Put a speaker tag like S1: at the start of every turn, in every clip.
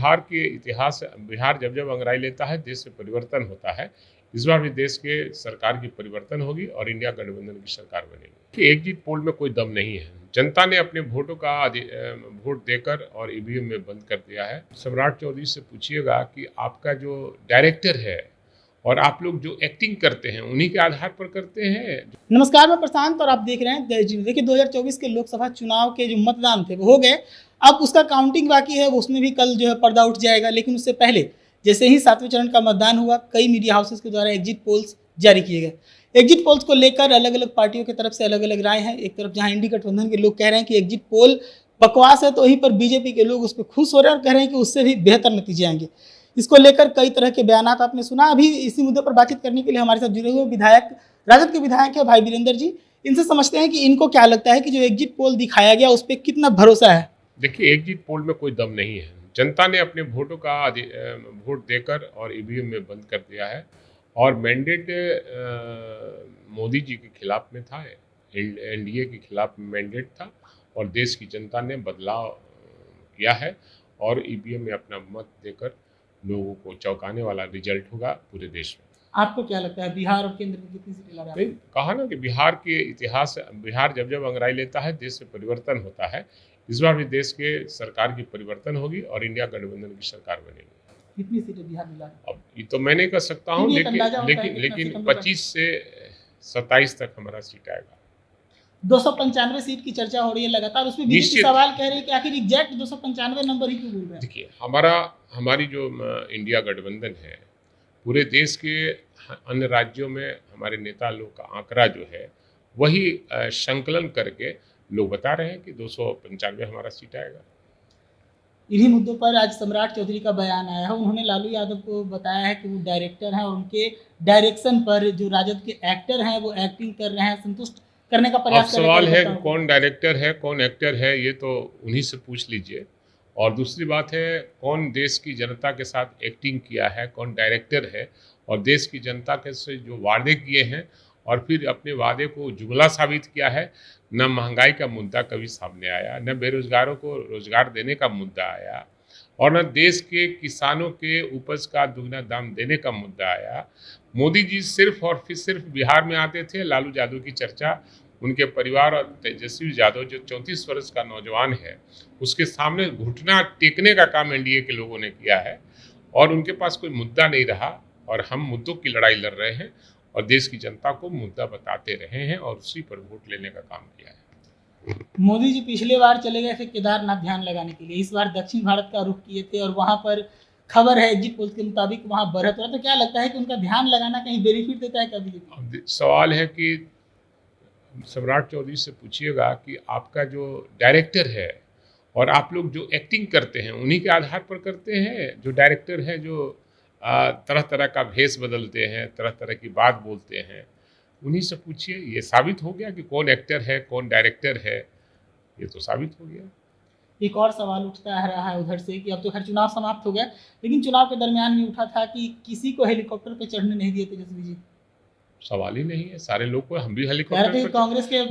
S1: बिहार के इतिहास, बिहार जब जब अंगड़ाई लेता है देश में परिवर्तन होता है। इस बार भी देश के सरकार की परिवर्तन होगी और इंडिया गठबंधन की सरकार बनेगी। कि एग्जिट पोल में कोई दम नहीं है। जनता ने अपने वोटों का वोट देकर और ईवीएम में बंद कर दिया है। सम्राट चौधरी से पूछिएगा कि आपका जो डायरेक्टर है और आप लोग जो एक्टिंग करते हैं उन्हीं के आधार पर करते हैं।
S2: नमस्कार, मैं प्रशांत और आप देख रहे हैं देश न्यूज़। देखिए 2024 के लोकसभा चुनाव के जो मतदान थे वो हो गए, अब उसका काउंटिंग बाकी है, उसमें भी कल जो है पर्दा उठ जाएगा। लेकिन उससे पहले जैसे ही 7वें चरण का मतदान हुआ, कई मीडिया हाउसेस के द्वारा एग्जिट पोल्स जारी किए गए। एग्जिट पोल्स को लेकर अलग अलग पार्टियों की तरफ से अलग अलग राय है। एक तरफ जहां इंडी गठबंधन के लोग कह रहे हैं कि एग्जिट पोल बकवास है, तो वहीं पर बीजेपी के लोग उस पर खुश हो रहे हैं और कह रहे हैं कि उससे भी बेहतर नतीजे आएंगे। इसको लेकर कई तरह के बयान आपने सुना। अभी इसी मुद्दे पर बातचीत करने के लिए हमारे साथ जुड़े हुए विधायक, राजद के विधायक है भाई वीरेंद्र जी। इनसे समझते हैं कि इनको क्या लगता है कि जो एग्जिट पोल दिखाया गया उस पर कितना भरोसा है।
S1: देखिए, एग्जिट पोल में कोई दम नहीं है। जनता ने अपने वोटों का वोट देकर और ईवीएम में बंद कर दिया है और मैंडेट मोदी जी के खिलाफ में था, एनडीए के खिलाफ मैंडेट था और देश की जनता ने बदलाव किया है और ईवीएम में अपना मत देकर लोगों को चौंकाने वाला रिजल्ट होगा पूरे देश में।
S2: आपको क्या लगता है बिहार और केंद्र में कितनी सीटें ला रहा है?
S1: कहा ना कि बिहार के इतिहास, बिहार जब जब अंगड़ाई लेता है देश में परिवर्तन होता है। इस बार भी देश के सरकार की परिवर्तन होगी और इंडिया गठबंधन की सरकार बनेगी।
S2: कितनी सीटें बिहार में ला रहा है?
S1: अब ये तो मैं नहीं कर सकता हूँ, लेकिन 25 से 27 तक हमारा सीट आएगा।
S2: 295 सीट की चर्चा हो रही है लगातार, उसमें बीजेपी सवाल कह रही है कि आखिर एग्जैक्ट 295 नंबर ही क्यों बोल रहे हैं?
S1: देखिए, हमारी जो इंडिया गठबंधन है, पूरे देश के अन्य राज्यों में हमारे नेता लोग का आंकड़ा जो है वही संकलन करके लोग बता रहे हैं कि 295 हमारा सीट आएगा।
S2: इन्हीं मुद्दों पर आज सम्राट चौधरी का बयान आया है। उन्होंने लालू यादव को बताया है कि वो डायरेक्टर हैं और उनके डायरेक्शन पर जो राजद के एक्टर हैं वो एक्टिंग कर रहे हैं, संतुष्ट करने का प्रयास कर रहे हैं।
S1: सवाल है कौन डायरेक्टर है कौन एक्टर है, ये तो उन्हीं से पूछ लीजिए। और दूसरी बात है कौन देश की जनता के साथ एक्टिंग किया है, कौन डायरेक्टर है और देश की जनता के से जो वादे किए हैं और फिर अपने वादे को जुमला साबित किया है। न महंगाई का मुद्दा कभी सामने आया, न बेरोजगारों को रोजगार देने का मुद्दा आया और न देश के किसानों के उपज का दुगना दाम देने का मुद्दा आया। मोदी जी सिर्फ और फिर सिर्फ बिहार में आते थे, लालू यादव की चर्चा, उनके परिवार और तेजस्वी यादव जो 34 वर्ष का नौजवान है उसके सामने घुटना टेकने का काम एनडीए के लोगों ने किया है और उनके पास कोई मुद्दा नहीं रहा और हम मुद्दों की लड़ाई लड़ रहे हैं और देश की जनता को मुद्दा बताते रहे हैं और उसी पर वोट लेने का काम किया है।
S2: मोदी जी पिछले बार चले गए थे केदारनाथ ध्यान लगाने के लिए, इस बार दक्षिण भारत का रुख किए थे और वहां पर खबर है एग्जिट पोल के मुताबिक वहां बढ़त हो रहा। तो क्या लगता है कि उनका ध्यान लगाना कहीं बेनिफिट देता है कभी?
S1: सवाल है कि सम्राट चौधरी से पूछिएगा कि आपका जो डायरेक्टर है और आप लोग जो एक्टिंग करते हैं उन्हीं के आधार पर करते हैं। जो डायरेक्टर है जो तरह तरह का भेष बदलते हैं, तरह तरह की बात बोलते हैं, उन्हीं से पूछिए। ये साबित हो गया कि कौन एक्टर है कौन डायरेक्टर है, ये तो साबित हो गया।
S2: एक और सवाल उठता है रहा है उधर से कि अब तो खैर चुनाव समाप्त हो गया, लेकिन चुनाव के दरमियान भी उठा था कि किसी को हेलीकॉप्टर पे चढ़ने नहीं दिए तेजस्वी जी।
S1: सवाल ही नहीं है, सारे लोग को हम भी हेलीकॉप्टर पे,
S2: कांग्रेस के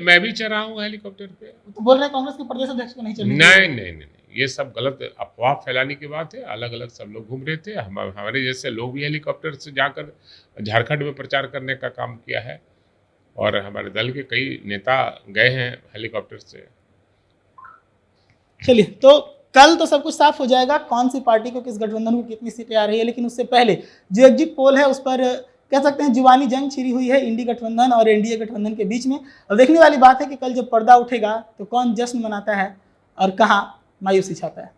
S1: मैं भी चढ़ा हूँ हेलीकॉप्टर पे।
S2: तो बोल रहे हैं कांग्रेस के प्रदेश अध्यक्ष को नहीं चढ़ने?
S1: नहीं, ये सब गलत अफवाह फैलाने की बात है। अलग अलग सब लोग घूम रहे थे, हमारे जैसे लोग भी हेलीकॉप्टर से जाकर झारखंड में प्रचार करने का काम किया है और हमारे दल के कई नेता गए हैं हेलीकॉप्टर से।
S2: चलिए, तो कल तो सब कुछ साफ हो जाएगा कौन सी पार्टी को, किस गठबंधन को कितनी सीटें आ रही है। लेकिन उससे पहले जो एग्जिट पोल है उस पर कह सकते हैं जुबानी जंग छिड़ी हुई है इंडी गठबंधन और एनडीए गठबंधन के बीच में। अब देखने वाली बात है कि कल जब पर्दा उठेगा तो कौन जश्न मनाता है और कहाँ मायूसी छाता है।